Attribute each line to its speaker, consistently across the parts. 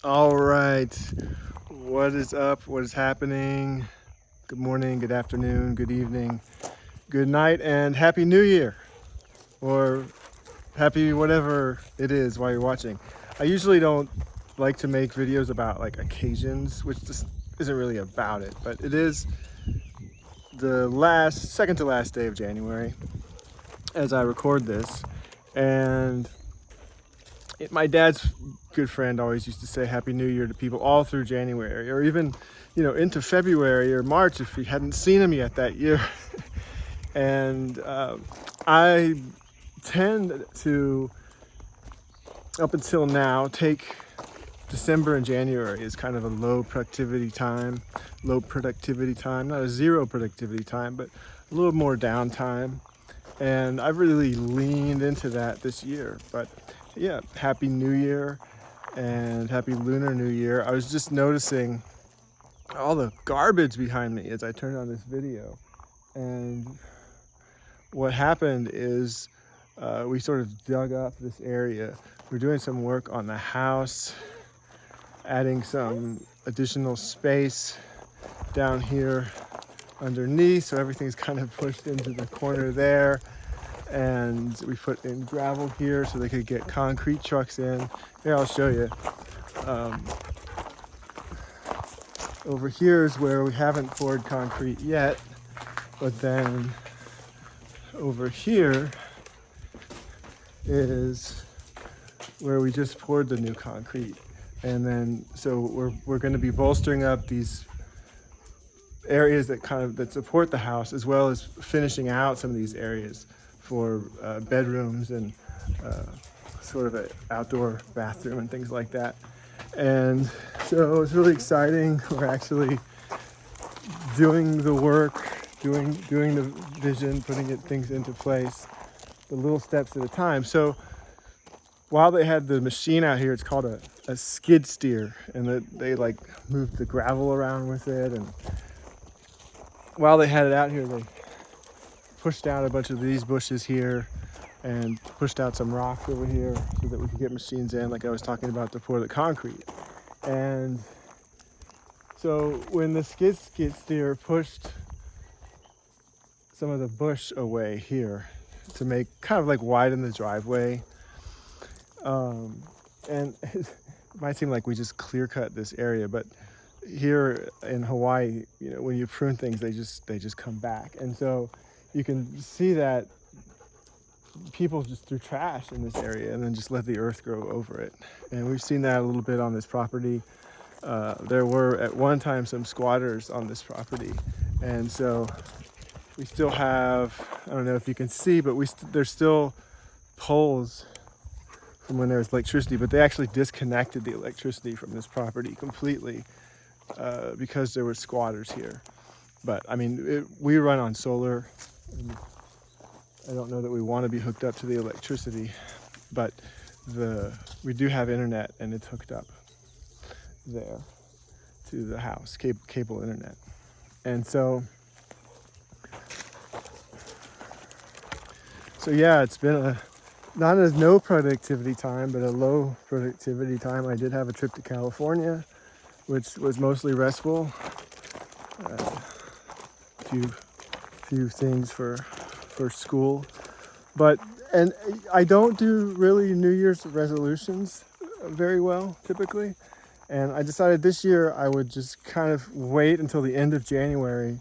Speaker 1: All right. What is up? What is happening? Good morning, good afternoon, good evening, good night, and Happy New Year. Or happy whatever it is while you're watching. I usually don't like to make videos about like occasions, which just isn't really about it, but it is the second to last day of January as I record this. And my dad's good friend always used to say Happy New Year to people all through January, or even, into February or March if we hadn't seen him yet that year. And I tend to, up until now, take December and January as kind of a low productivity time, not a zero productivity time, but a little more downtime. And I've really leaned into that this year. But yeah, Happy New Year and Happy Lunar New Year. I was just noticing all the garbage behind me as I turned on this video. And what happened is we sort of dug up this area. We're doing some work on the house, adding some additional space down here underneath, so everything's kind of pushed into the corner there. And we put in gravel here so they could get concrete trucks in. Here, I'll show you. Um, over here is where we haven't poured concrete yet, but then over here is where we just poured the new concrete. And then so we're going to be bolstering up these areas that support the house, as well as finishing out some of these areas for bedrooms and sort of an outdoor bathroom and things like that. And so it's really exciting. We're actually doing the work, doing the vision, putting things into place, the little steps at a time. So while they had the machine out here, it's called a skid steer, and they like moved the gravel around with it. And while they had it out here, they pushed out a bunch of these bushes here and pushed out some rocks over here so that we could get machines in, like I was talking about, to pour the concrete. And so when the skid steer pushed some of the bush away here to make kind of like widen the driveway, and it might seem like we just clear cut this area, but here in Hawaii, when you prune things, they just come back. And so you can see that people just threw trash in this area and then just let the earth grow over it. And we've seen that a little bit on this property. There were at one time some squatters on this property, and so we still have, I don't know if you can see, but there's still poles from when there was electricity, but they actually disconnected the electricity from this property completely because there were squatters here. But I mean, we run on solar. And I don't know that we want to be hooked up to the electricity, but we do have internet, and it's hooked up there to the house, cable internet. And so yeah, it's been not a no productivity time, but a low productivity time. I did have a trip to California, which was mostly restful. A few things for school, and I don't do really New Year's resolutions very well typically. And I decided this year I would just kind of wait until the end of January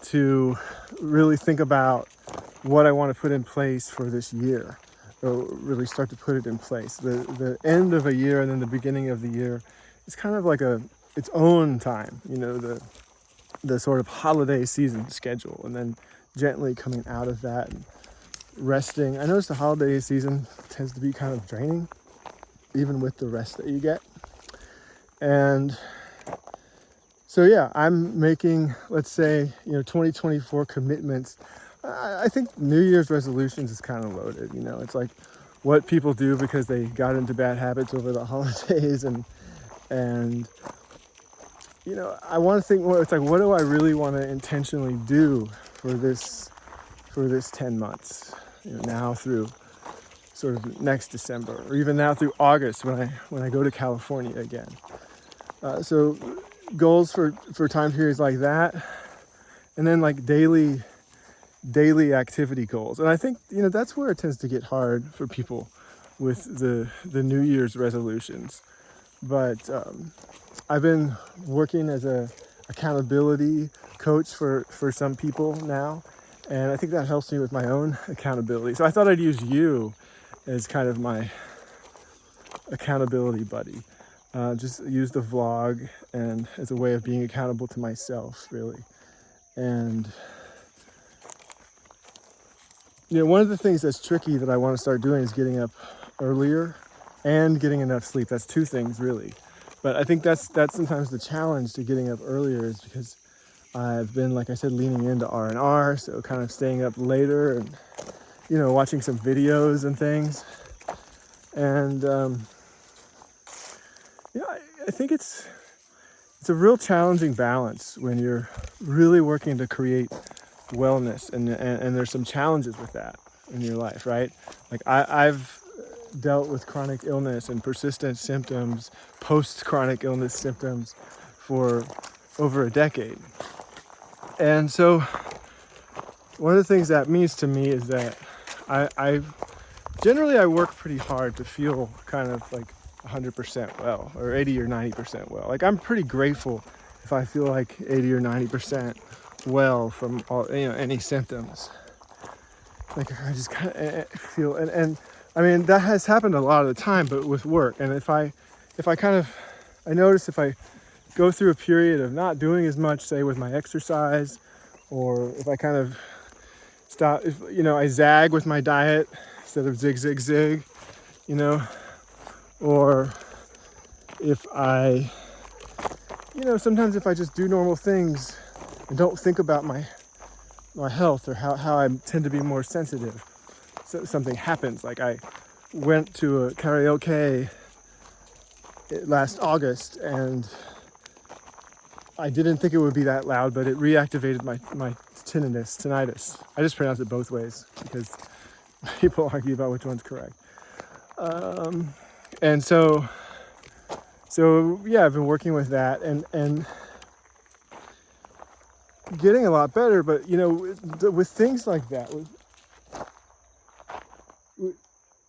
Speaker 1: to really think about what I want to put in place for this year. So really start to put it in place. The end of a year and then the beginning of the year is kind of like its own time, the sort of holiday season schedule, and then gently coming out of that and resting. I notice the holiday season tends to be kind of draining, even with the rest that you get. And so yeah, I'm making, let's say, 2024 commitments. I think New Year's resolutions is kind of loaded. It's like what people do because they got into bad habits over the holidays, and I want to think more. It's like, what do I really want to intentionally do for this 10 months, now through sort of next December, or even now through August when I go to California again. So goals for time periods like that, and then like daily activity goals. And I think, that's where it tends to get hard for people with the New Year's resolutions. But I've been working as a accountability coach for some people now, and I think that helps me with my own accountability. So I thought I'd use you as kind of my accountability buddy. Just use the vlog and as a way of being accountable to myself, really. And one of the things that's tricky that I want to start doing is getting up earlier and getting enough sleep. That's two things, really. But I think that's sometimes the challenge to getting up earlier, is because I've been, like I said, leaning into R&R, so kind of staying up later and, watching some videos and things. And, I think it's a real challenging balance when you're really working to create wellness, and there's some challenges with that in your life, right? Like I've dealt with chronic illness and persistent symptoms, post-chronic illness symptoms, for over a decade. And so one of the things that means to me is that I generally work pretty hard to feel kind of like 100% well, or 80 or 90% well. Like I'm pretty grateful if I feel like 80 or 90% well from all, any symptoms. Like I just kind of feel, and I mean, that has happened a lot of the time, but with work. And if I notice if I go through a period of not doing as much, say with my exercise, or if I kind of stop, I zag with my diet instead of zig, or if I, sometimes if I just do normal things and don't think about my health, or how I tend to be more sensitive, so something happens. Like I went to a karaoke last August, and I didn't think it would be that loud, but it reactivated my tinnitus. I just pronounce it both ways because people argue about which one's correct. And so yeah, I've been working with that and getting a lot better. But with things like that,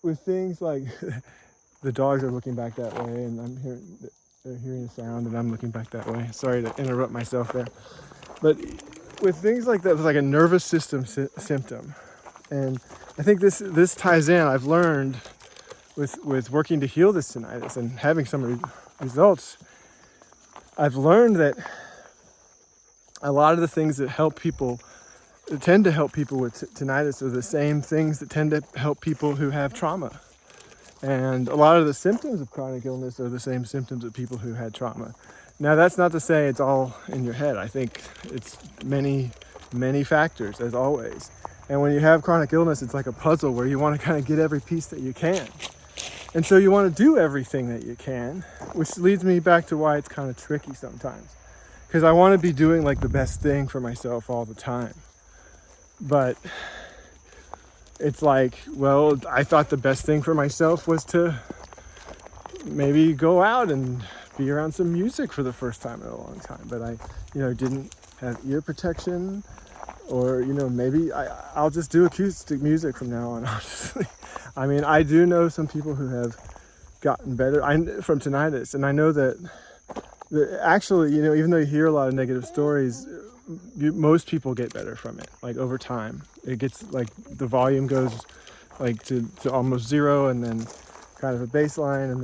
Speaker 1: with things like the dogs are looking back that way, and they're hearing a sound, and I'm looking back that way. Sorry to interrupt myself there. But with things like that, it's like a nervous system symptom, and I think this ties in. I've learned with working to heal this tinnitus and having some results, I've learned that a lot of the things that tend to help people with tinnitus are the same things that tend to help people who have trauma. And a lot of the symptoms of chronic illness are the same symptoms of people who had trauma. Now, that's not to say it's all in your head. I think it's many, many factors, as always. And when you have chronic illness, it's like a puzzle where you want to kind of get every piece that you can. And so you want to do everything that you can, which leads me back to why it's kind of tricky sometimes. Because I want to be doing like the best thing for myself all the time. But it's like, well, I thought the best thing for myself was to maybe go out and be around some music for the first time in a long time. But I, didn't have ear protection, or, maybe I'll just do acoustic music from now on, honestly. I mean, I do know some people who have gotten better from tinnitus, and I know that actually, even though you hear a lot of negative stories, most people get better from it, like over time. It gets like the volume goes like to almost zero, and then kind of a baseline, and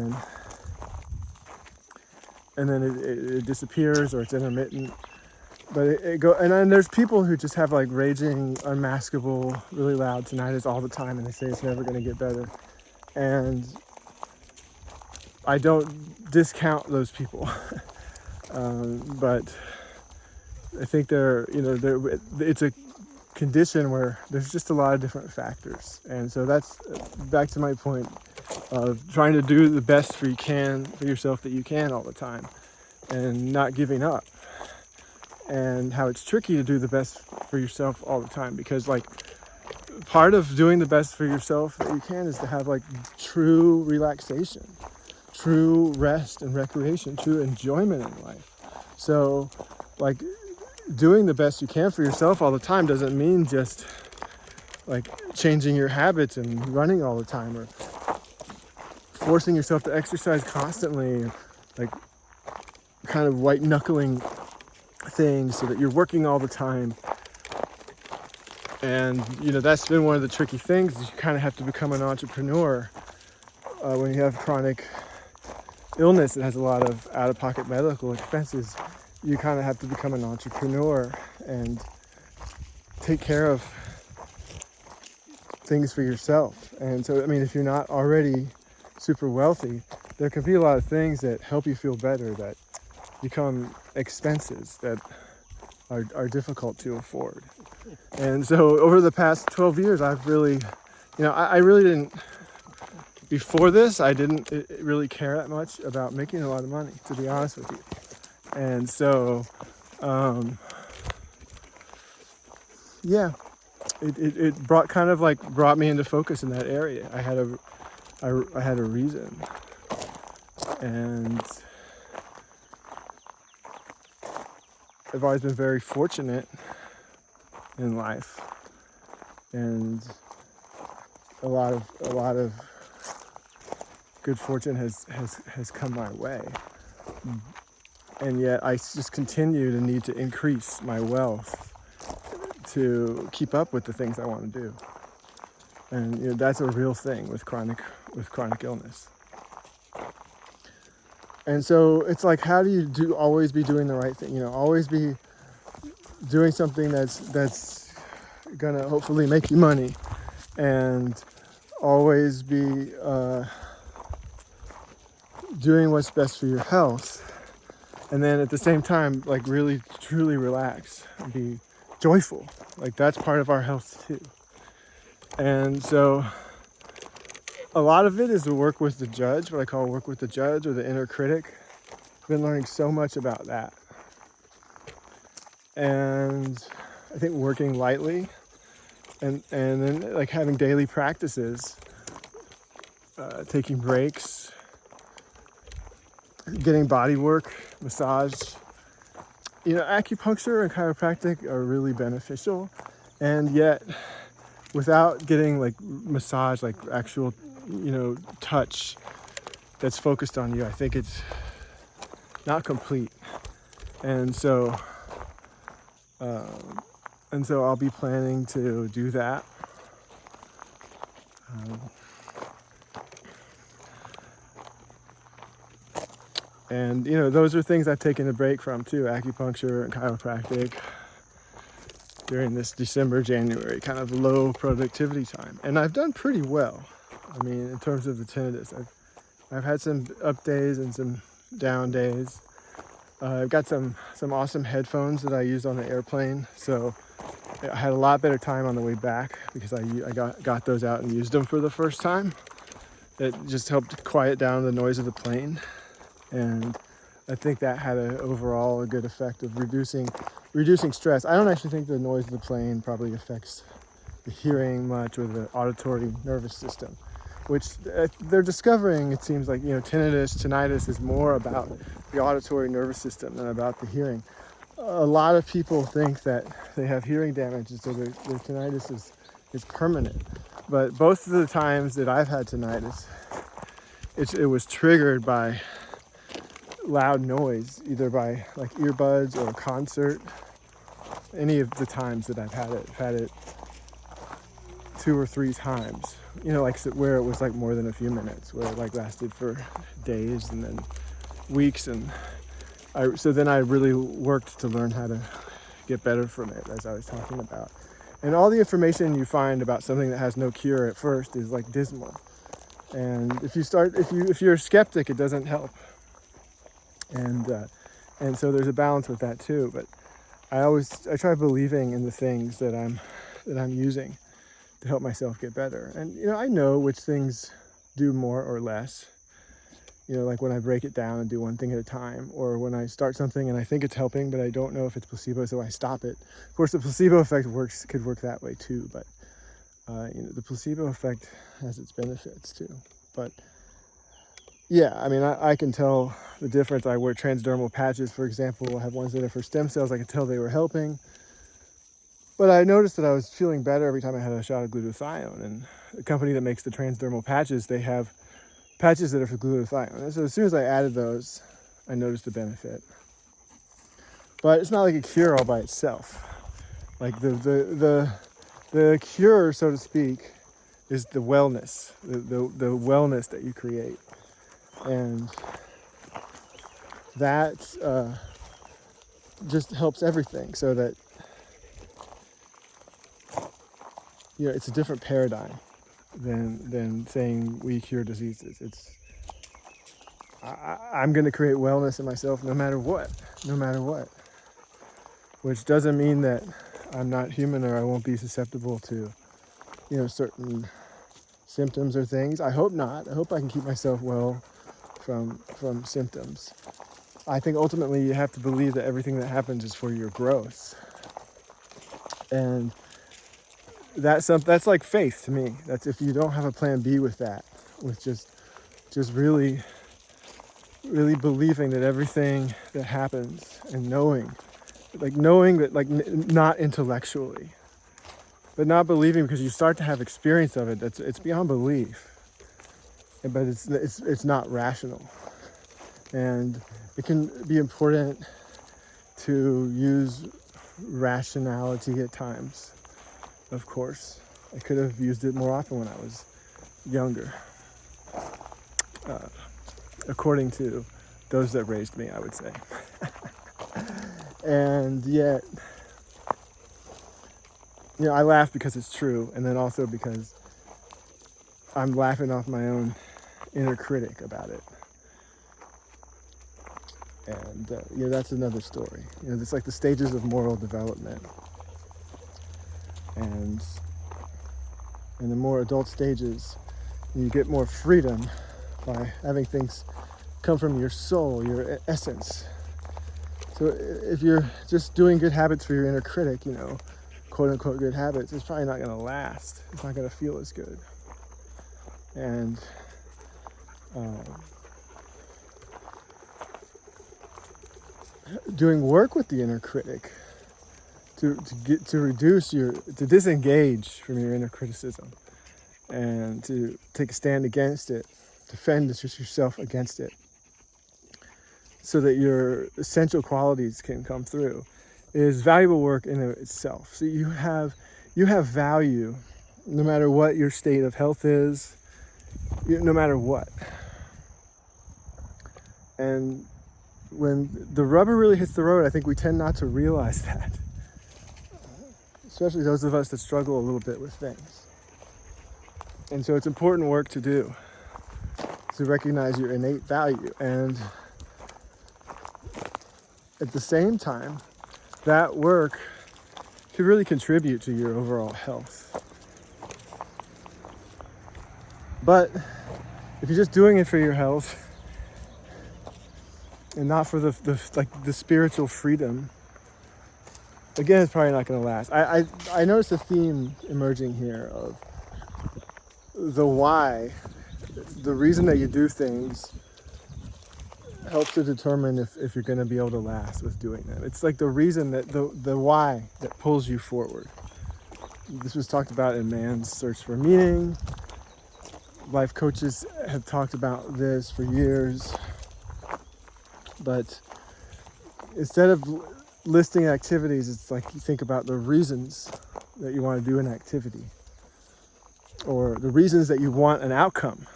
Speaker 1: then it disappears, or it's intermittent. But and then there's people who just have like raging, unmaskable, really loud tinnitus all the time, and they say it's never going to get better. And I don't discount those people, but I think it's a condition where there's just a lot of different factors. And so that's back to my point of trying to do the best for yourself that you can all the time, and not giving up. And how it's tricky to do the best for yourself all the time, because like part of doing the best for yourself that you can is to have like true relaxation, true rest and recreation, true enjoyment in life. So like doing the best you can for yourself all the time doesn't mean just like changing your habits and running all the time, or forcing yourself to exercise constantly, like kind of white knuckling things so that you're working all the time. And that's been one of the tricky things, is you kind of have to become an entrepreneur when you have chronic illness that has a lot of out-of-pocket medical expenses. You kind of have to become an entrepreneur and take care of things for yourself. And so, I mean, if you're not already super wealthy, there can be a lot of things that help you feel better that become expenses that are difficult to afford. And so over the past 12 years, I've really, I really didn't, before this, I didn't really care that much about making a lot of money, to be honest with you. And so, it brought me into focus in that area. I had a reason, and I've always been very fortunate in life, and a lot of good fortune has come my way. And yet I just continue to need to increase my wealth to keep up with the things I want to do. And that's a real thing with chronic illness. And so it's like, how do you always be doing the right thing? Always be doing something that's gonna hopefully make you money, and always be doing what's best for your health. And then at the same time, like really truly relax and be joyful. Like that's part of our health too. And so a lot of it is to work with the judge, what I call work with the judge, or the inner critic. I've been learning so much about that. And I think working lightly and then like having daily practices, taking breaks, getting body work, massage. Acupuncture and chiropractic are really beneficial, and yet without getting like massage, like actual, touch that's focused on you, I think it's not complete. And so I'll be planning to do that. And those are things I've taken a break from too, acupuncture and chiropractic, during this December, January kind of low productivity time. And I've done pretty well. I mean, in terms of the tinnitus, I've had some up days and some down days. I've got some awesome headphones that I used on the airplane, so I had a lot better time on the way back because I got those out and used them for the first time. It just helped quiet down the noise of the plane. And I think that had overall a good effect of reducing stress. I don't actually think the noise of the plane probably affects the hearing much, or the auditory nervous system, which they're discovering. It seems like tinnitus is more about the auditory nervous system than about the hearing. A lot of people think that they have hearing damage, and so their tinnitus is permanent. But both of the times that I've had tinnitus, it was triggered by loud noise, either by like earbuds or a concert. Any of the times that I've had it 2 or 3 times, like where it was like more than a few minutes, where it like lasted for days and then weeks. And so then I really worked to learn how to get better from it, as I was talking about. And all the information you find about something that has no cure at first is like dismal. And if you're a skeptic, it doesn't help. And so there's a balance with that too. But I try believing in the things that I'm using to help myself get better. And I know which things do more or less. Like when I break it down and do one thing at a time, or when I start something and I think it's helping, but I don't know if it's placebo, so I stop it. Of course, the placebo effect could work that way too. But The placebo effect has its benefits too. But yeah, I mean, I can tell the difference. I wear transdermal patches, for example. I have ones that are for stem cells. I could tell they were helping. But I noticed that I was feeling better every time I had a shot of glutathione. And the company that makes the transdermal patches, they have patches that are for glutathione. And so as soon as I added those, I noticed the benefit. But it's not like a cure all by itself. Like the cure, so to speak, is the wellness, the wellness that you create. And that just helps everything, so that, you know, it's a different paradigm than saying we cure diseases. I'm going to create wellness in myself no matter what, which doesn't mean that I'm not human or I won't be susceptible to, you know, certain symptoms or things. I hope not. I hope I can keep myself well from symptoms. I think ultimately you have to believe that everything that happens is for your growth. And that's like faith to me. That's if you don't have a plan B with that, with just really believing that everything that happens and knowing that, like, not intellectually, but not believing because you start to have experience of it. It's beyond belief, but it's not rational. And it can be important to use rationality at times, of course. I could have used it more often when I was younger, according to those that raised me, I would say. And yet, you know, I laugh because it's true, and then also because I'm laughing off my own inner critic about it. And you know, that's another story. You know, it's like the stages of moral development. And in the more adult stages, you get more freedom by having things come from your soul, your essence. So if you're just doing good habits for your inner critic, you know, quote unquote good habits, it's probably not going to last. It's not going to feel as good. And doing work with the inner critic to disengage from your inner criticism and to take a stand against it, defend yourself against it, so that your essential qualities can come through, is valuable work in itself. So you have value no matter what your state of health is, no matter what. And when the rubber really hits the road, I think we tend not to realize that, especially those of us that struggle a little bit with things. And so it's important work to do, to recognize your innate value. And at the same time, that work can really contribute to your overall health. But if you're just doing it for your health and not for the spiritual freedom, again, it's probably not going to last. I noticed a theme emerging here of the why, the reason that you do things helps to determine if you're going to be able to last with doing them. It's like the reason that the why that pulls you forward. This was talked about in Man's Search for Meaning. Life coaches have talked about this for years. But instead of listing activities, it's like you think about the reasons that you want to do an activity, or the reasons that you want an outcome.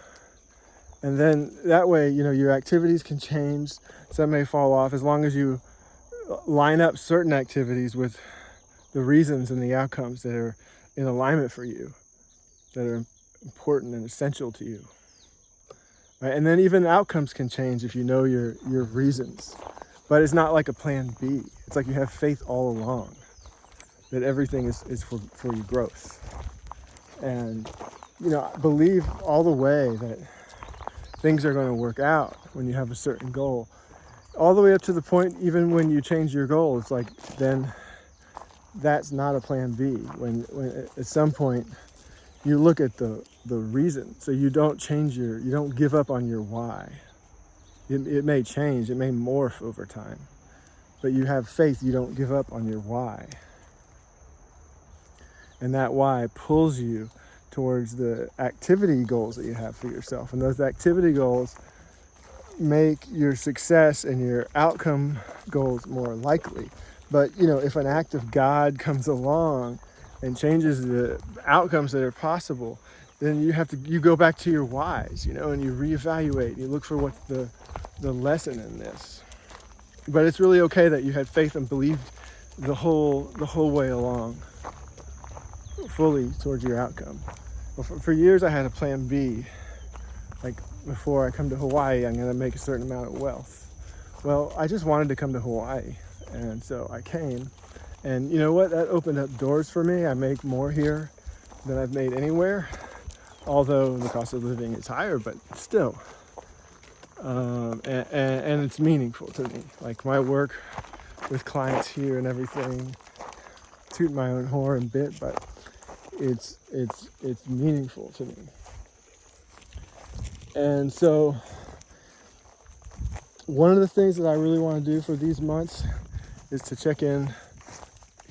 Speaker 1: And then that way, you know, your activities can change. Some may fall off, as long as you line up certain activities with the reasons and the outcomes that are in alignment for you, that are important and essential to you. Right? And then even outcomes can change if you know your reasons. But it's not like a plan B. It's like you have faith all along that everything is for your growth. And, you know, believe all the way that things are going to work out when you have a certain goal. All the way up to the point, even when you change your goal, it's like, then that's not a plan B. When at some point you look at the reason. So you don't you don't give up on your why. It may change, it may morph over time, but you have faith, you don't give up on your why. And that why pulls you towards the activity goals that you have for yourself. And those activity goals make your success and your outcome goals more likely. But, if an act of God comes along and changes the outcomes that are possible, then you go back to your whys, and you reevaluate, you look for what's the lesson in this. But it's really okay that you had faith and believed the whole way along, fully towards your outcome. Well, for years I had a plan B, like before I come to Hawaii, I'm going to make a certain amount of wealth. Well, I just wanted to come to Hawaii, and so I came. And you know what? That opened up doors for me. I make more here than I've made anywhere, although the cost of living is higher, but still. And it's meaningful to me. Like my work with clients here and everything, toot my own horn a bit, but it's meaningful to me. And so one of the things that I really want to do for these months is to check in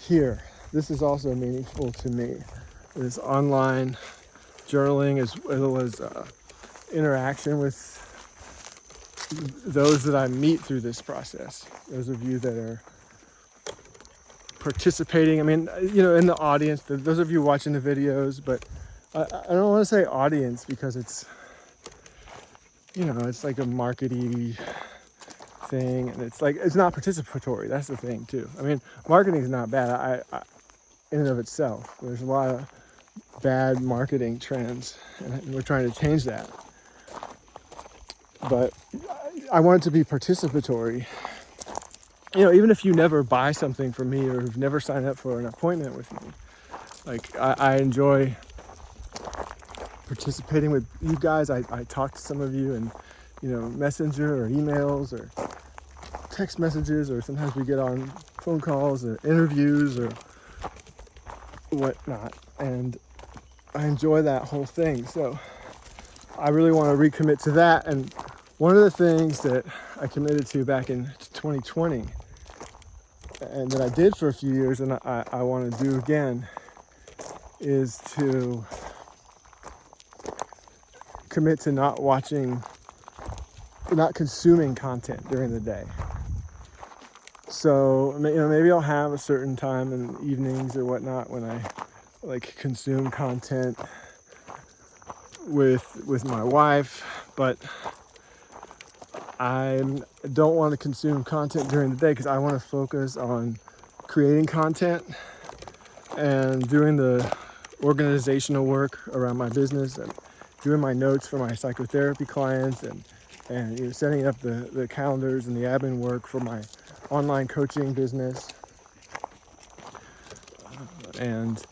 Speaker 1: here. This is also meaningful to me. This online journaling as well as interaction with those that I meet through this process. Those of you that are participating, in the audience, those of you watching the videos, but I don't want to say audience because it's like a markety thing, and it's not participatory. That's the thing too. Marketing is not bad. I in and of itself. There's a lot of bad marketing trends, and we're trying to change that. But I want it to be participatory. Even if you never buy something from me or have never signed up for an appointment with me, I enjoy participating with you guys. I talk to some of you and messenger or emails or text messages, or sometimes we get on phone calls or interviews or whatnot, and I enjoy that whole thing. So I really want to recommit to that. And one of the things that I committed to back in 2020 and that I did for a few years and I want to do again is to commit to not consuming content during the day. So maybe I'll have a certain time in the evenings or whatnot when I consume content with my wife, but I don't want to consume content during the day because I want to focus on creating content and doing the organizational work around my business and doing my notes for my psychotherapy clients and setting up the calendars and the admin work for my online coaching business, and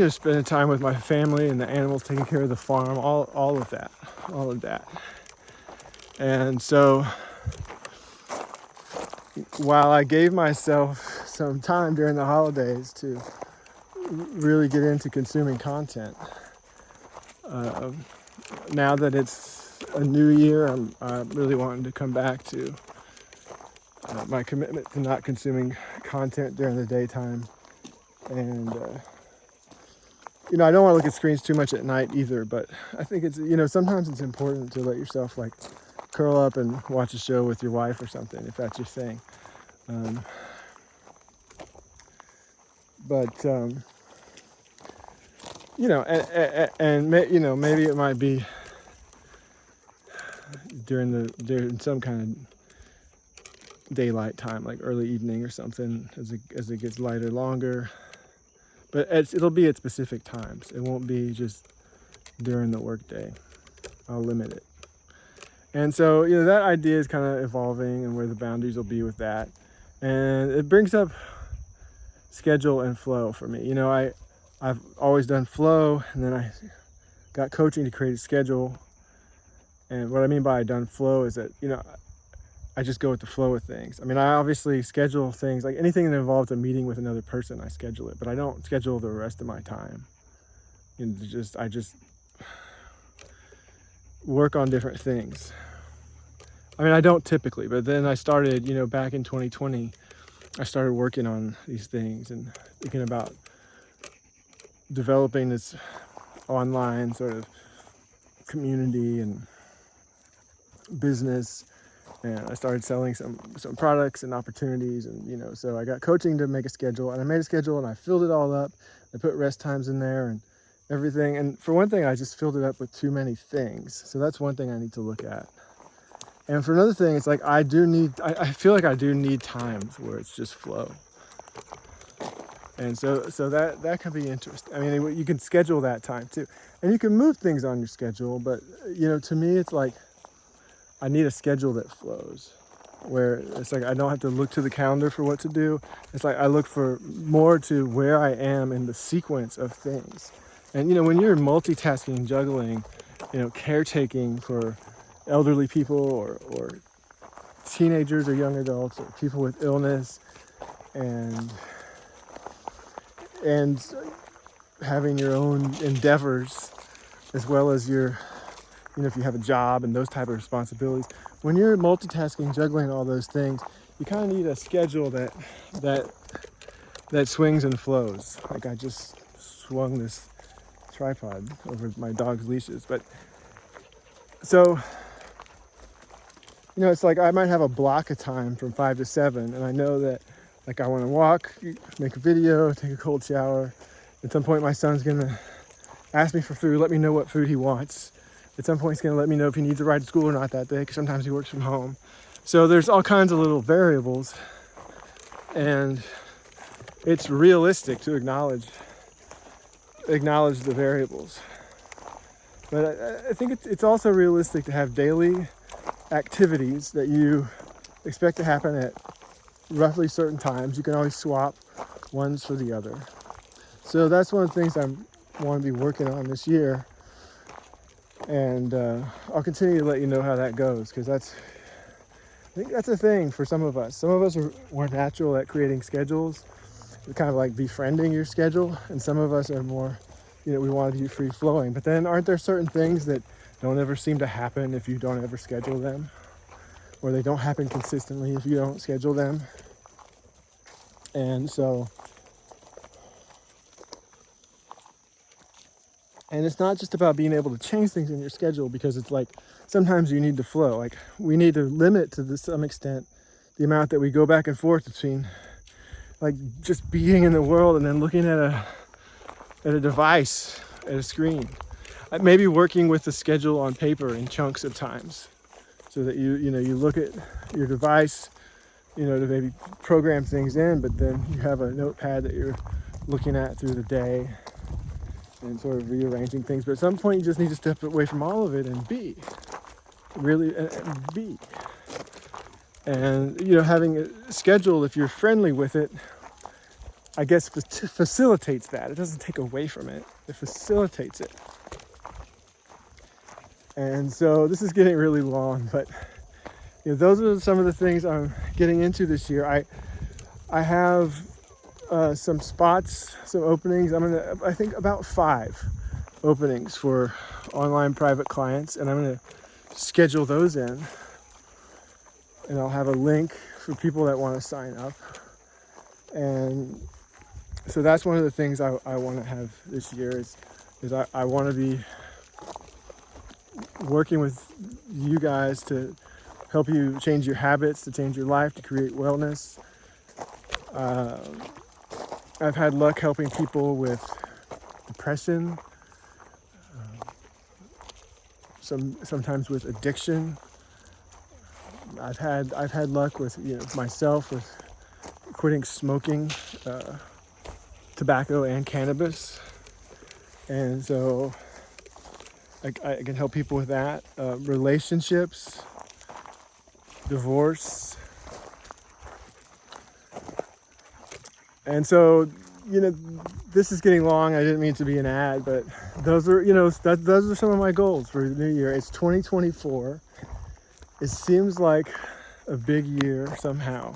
Speaker 1: spending time with my family and the animals, taking care of the farm, all of that. And so while I gave myself some time during the holidays to really get into consuming content, now that it's a new year, I'm really wanting to come back to my commitment to not consuming content during the daytime. And I don't want to look at screens too much at night either, but I think it's sometimes it's important to let yourself curl up and watch a show with your wife or something if that's your thing. Maybe it might be during some kind of daylight time, like early evening or something, as it gets lighter longer. But it'll be at specific times. It won't be just during the workday. I'll limit it. And so, that idea is kind of evolving and where the boundaries will be with that. And it brings up schedule and flow for me. I've always done flow, and then I got coaching to create a schedule. And what I mean by done flow is that, I just go with the flow of things. I obviously schedule things, like anything that involves a meeting with another person, I schedule it, but I don't schedule the rest of my time. I just work on different things. I mean, I don't typically, but then I started, back in 2020, I started working on these things and thinking about developing this online sort of community and business. And I started selling some products and opportunities, and so I got coaching to make a schedule, and I made a schedule and I filled it all up. I put rest times in there and everything. And for one thing, I just filled it up with too many things. So that's one thing I need to look at. And for another thing, it's like I feel like I do need times where it's just flow. And so that can be interesting. I mean, you can schedule that time too. And you can move things on your schedule, but to me, it's like I need a schedule that flows, where it's like I don't have to look to the calendar for what to do. It's like I look for more to where I am in the sequence of things. And when you're multitasking, juggling, caretaking for elderly people or teenagers or young adults or people with illness, and having your own endeavors, as well as your if you have a job and those type of responsibilities, when you're multitasking, juggling all those things, you kind of need a schedule that swings and flows. Like I just swung this tripod over my dog's leashes, but so it's like I might have a block of time from 5 to 7, and I know that like I want to walk, make a video, take a cold shower. At some point my son's gonna ask me for food, let me know what food he wants. At some point he's gonna let me know if he needs a ride to school or not that day, because sometimes he works from home. So there's all kinds of little variables, and it's realistic to acknowledge the variables. But I think it's also realistic to have daily activities that you expect to happen at roughly certain times. You can always swap ones for the other. So that's one of the things I want to be working on this year. And I'll continue to let you know how that goes, because I think that's a thing for some of us. Some of us are more natural at creating schedules, kind of like befriending your schedule, and some of us are more, we want to be free flowing. But then aren't there certain things that don't ever seem to happen if you don't ever schedule them, or they don't happen consistently if you don't schedule them? And so, and it's not just about being able to change things in your schedule, because it's like sometimes you need to flow. Like we need to limit to some extent the amount that we go back and forth between like just being in the world and then looking at a device, at a screen. Maybe working with the schedule on paper in chunks of times, so that you look at your device, to maybe program things in, but then you have a notepad that you're looking at through the day and sort of rearranging things. But at some point you just need to step away from all of it and be. And having a schedule, if you're friendly with it, I guess facilitates that. It doesn't take away from it. It facilitates it. And so this is getting really long, but those are some of the things I'm getting into this year. I have some spots, some openings. I think about 5 openings for online private clients, and I'm gonna schedule those in, and I'll have a link for people that want to sign up. And so that's one of the things I want to have this year is I want to be working with you guys to help you change your habits, to change your life, to create wellness. I've had luck helping people with depression, sometimes with addiction. I've had luck with myself with quitting smoking tobacco and cannabis, and so I can help people with that. Relationships, divorce. And so, this is getting long. I didn't mean to be an ad, but those are, those are some of my goals for the new year. It's 2024. It seems like a big year somehow.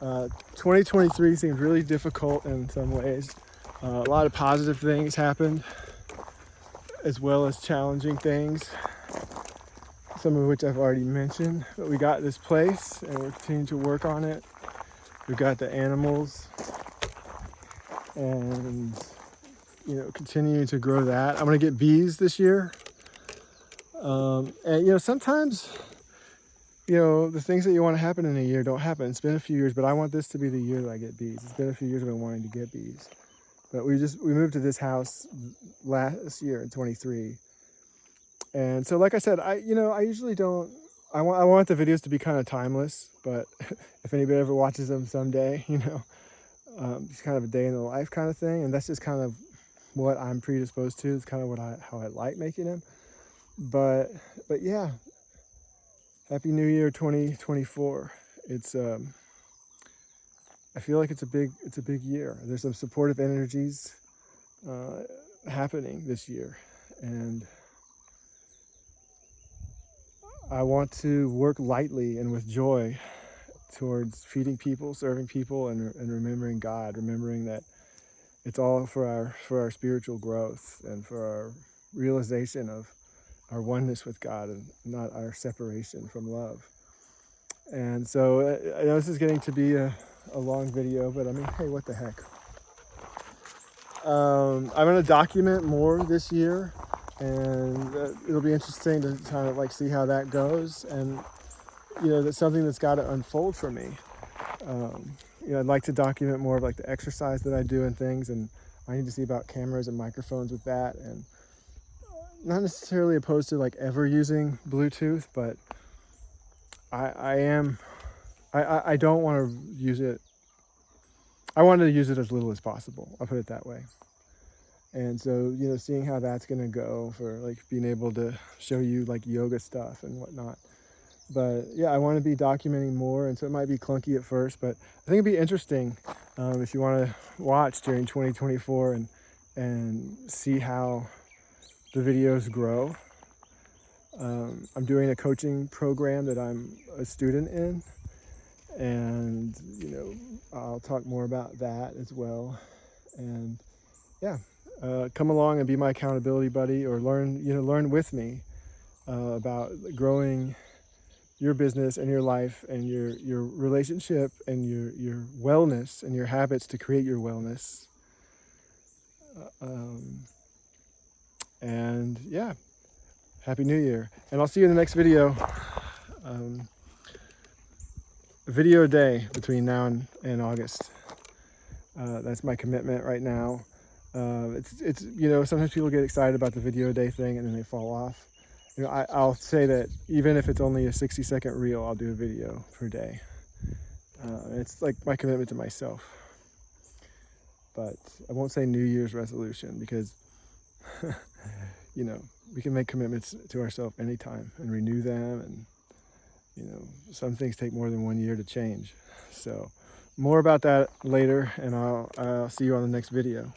Speaker 1: 2023 seemed really difficult in some ways. A lot of positive things happened. as well as challenging things, some of which I've already mentioned. But we got this place and we're continuing to work on it. We've got the animals and, you know, continuing to grow that. I'm gonna get bees this year. And, you know, sometimes, you know, the things that you want to happen in a year don't happen. It's been a few years, but I want this to be the year that I get bees. It's been a few years I've been wanting to get bees. But we moved to this house last year in 23. And so, like I said, I usually don't, I want the videos to be kind of timeless, but if anybody ever watches them someday, you know, it's kind of a day in the life kind of thing. And that's just kind of what I'm predisposed to. It's kind of how I like making them. But yeah, Happy New Year 2024. It's I feel like it's a big year. There's some supportive energies happening this year, and I want to work lightly and with joy towards feeding people, serving people, and remembering God, remembering that it's all for our spiritual growth and for our realization of our oneness with God and not our separation from love. And so I know this is getting to be a long video, but I mean, hey, what the heck. I'm going to document more this year, and it'll be interesting to kind of like see how that goes. And, you know, that's something that's got to unfold for me. You know, I'd like to document more of like the exercise that I do and things, and I need to see about cameras and microphones with that. And not necessarily opposed to like ever using Bluetooth, but I don't want to use it. I want to use it as little as possible. I'll put it that way. And so, you know, seeing how that's going to go for like being able to show you like yoga stuff and whatnot. But yeah, I want to be documenting more. And so it might be clunky at first, but I think it'd be interesting if you want to watch during 2024 and see how the videos grow. I'm doing a coaching program that I'm a student in, and you know, I'll talk more about that as well. And yeah, come along and be my accountability buddy, or learn with me about growing your business and your life and your relationship and your wellness and your habits to create your wellness. And yeah, Happy New Year. And I'll see you in the next video. A video a day between now and August. That's my commitment right now. It's you know, sometimes people get excited about the video a day thing and then they fall off. You know, I'll say that even if it's only a 60-second reel, I'll do a video per day. It's like my commitment to myself. But I won't say New Year's resolution, because you know, we can make commitments to ourselves anytime and renew them, and you know, some things take more than 1 year to change. So more about that later, and I'll see you on the next video.